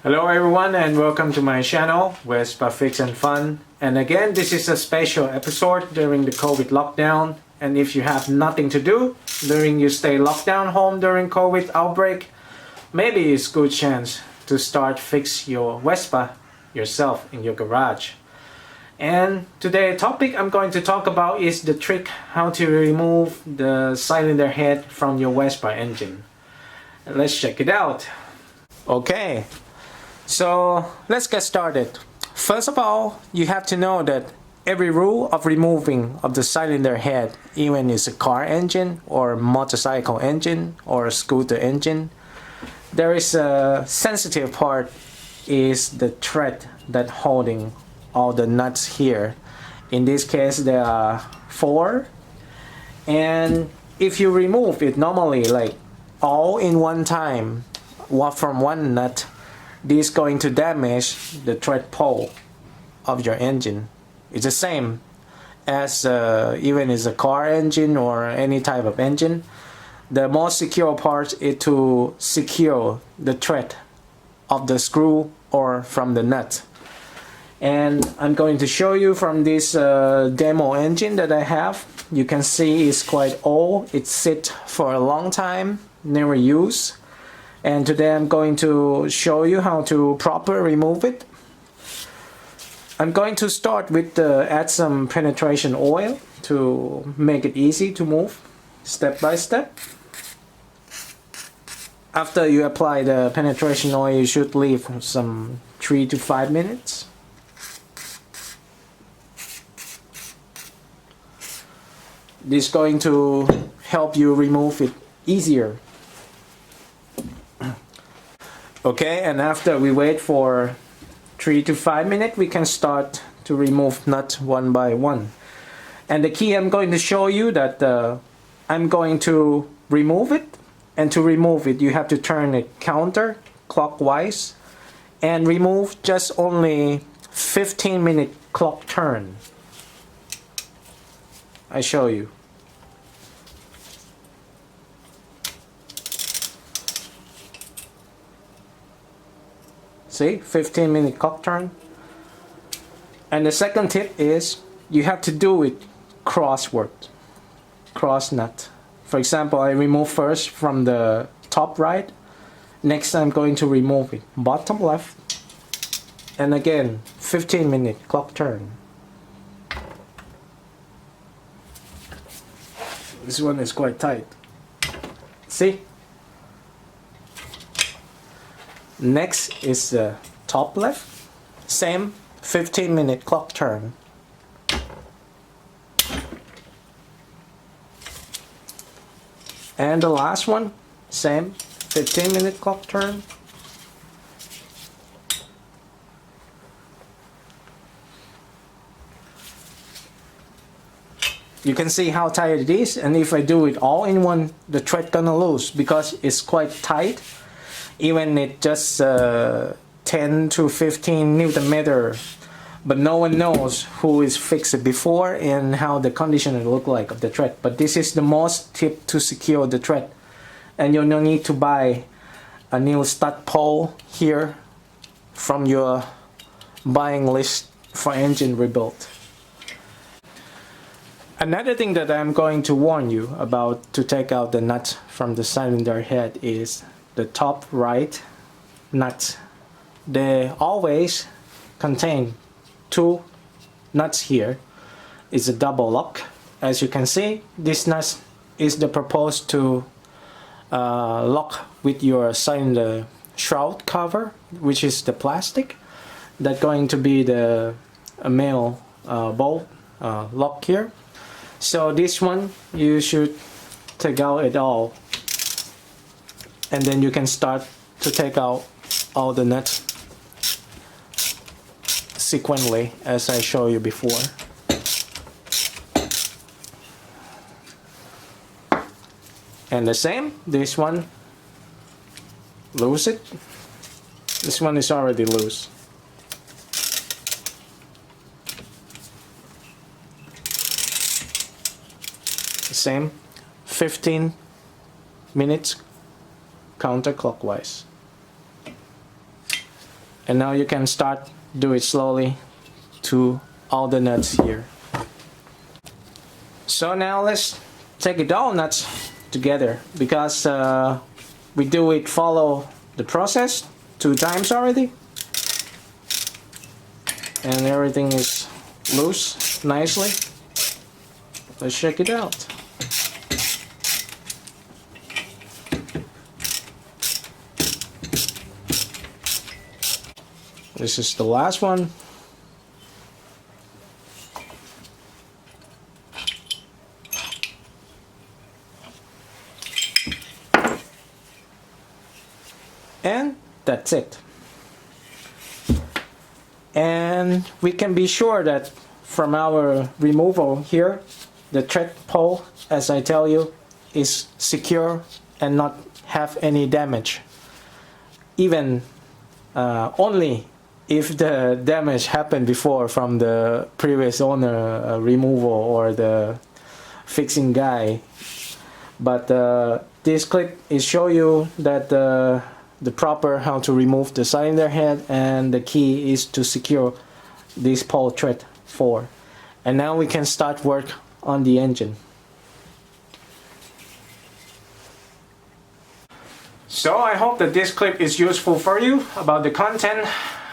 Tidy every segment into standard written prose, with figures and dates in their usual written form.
Hello everyone and welcome to my channel, Vespa Fix and Fun. And again, this is a special episode during the COVID lockdown. And if you have nothing to do during your stay lockdown home during COVID outbreak, maybe it's a good chance to start fix your Vespa yourself in your garage. And today's topic I'm going to talk about is the trick how to remove the cylinder head from your Vespa engine. Let's check it out. Okay, so let's get started. First of all, you have to know that every rule of removing of the cylinder head, even it's a car engine or motorcycle engine or a scooter engine, there is a sensitive part is the thread that holding all the nuts here. In this case there are 4, and if you remove it normally like all in one time from one nut, this is going to damage the thread pole of your engine. It's the same as even as a car engine or any type of engine. The most secure part is to secure the thread of the screw or from the nut. And I'm going to show you from this demo engine that I have. You can see it's quite old. It's sit for a long time, never used. And today I'm going to show you how to properly remove it. I'm going to start with add some penetration oil to make it easy to move step by step. After you apply the penetration oil, you should leave some 3 to 5 minutes. This is going to help you remove it easier. Okay, and after we wait for 3 to 5 minutes, we can start to remove nuts one by one. And the key I'm going to show you that I'm going to remove it, and to remove it you have to turn it counterclockwise and remove just only 15-minute clock turn. I show you. See, 15-minute clock turn. And the second tip is you have to do it cross nut. For example, I remove first from the top right. Next I'm going to remove it bottom left. And again, 15-minute clock turn. This one is quite tight. See? Next is the top left. Same 15-minute clock turn. And the last one, same 15-minute clock turn. You can see how tight it is, and if I do it all in one, the thread gonna lose because it's quite tight. Even it just 10 to 15 Newton meter, but no one knows who is fixed it before and how the condition will look like of the thread. But this is the most tip to secure the thread, and you no need to buy a new stud pole here from your buying list for engine rebuild. Another thing that I'm going to warn you about to take out the nut from the cylinder head is the top right nuts. They always contain 2 nuts here. It's a double lock. As you can see, this nut is the proposed to lock with your cylinder shroud cover, which is the plastic. That's going to be the male bolt lock here. So this one you should take out it all, and then you can start to take out all the nuts sequentially as I showed you before. And the same, this one, loose it. This one is already loose. The same, 15 minutes counterclockwise. And now you can start do it slowly to all the nuts here. So now let's take it all nuts together, because we do it follow the process 2 times already, and everything is loose nicely. Let's check it out. This is the last one. And that's it. And we can be sure that from our removal here, the thread pole, as I tell you, is secure and not have any damage. Even only if the damage happened before from the previous owner removal or the fixing guy. But this clip is show you that the proper how to remove the cylinder head, and the key is to secure this pole thread 4. And now we can start work on the engine. So I hope that this clip is useful for you about the content,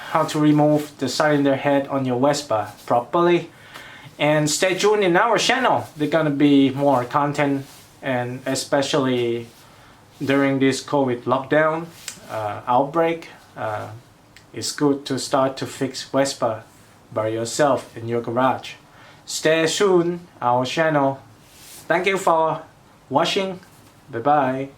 how to remove the cylinder head on your Vespa properly. And stay tuned in our channel. There's gonna be more content, and especially during this COVID lockdown outbreak, it's good to start to fix Vespa by yourself in your garage. Stay tuned our channel. Thank you for watching. Bye bye.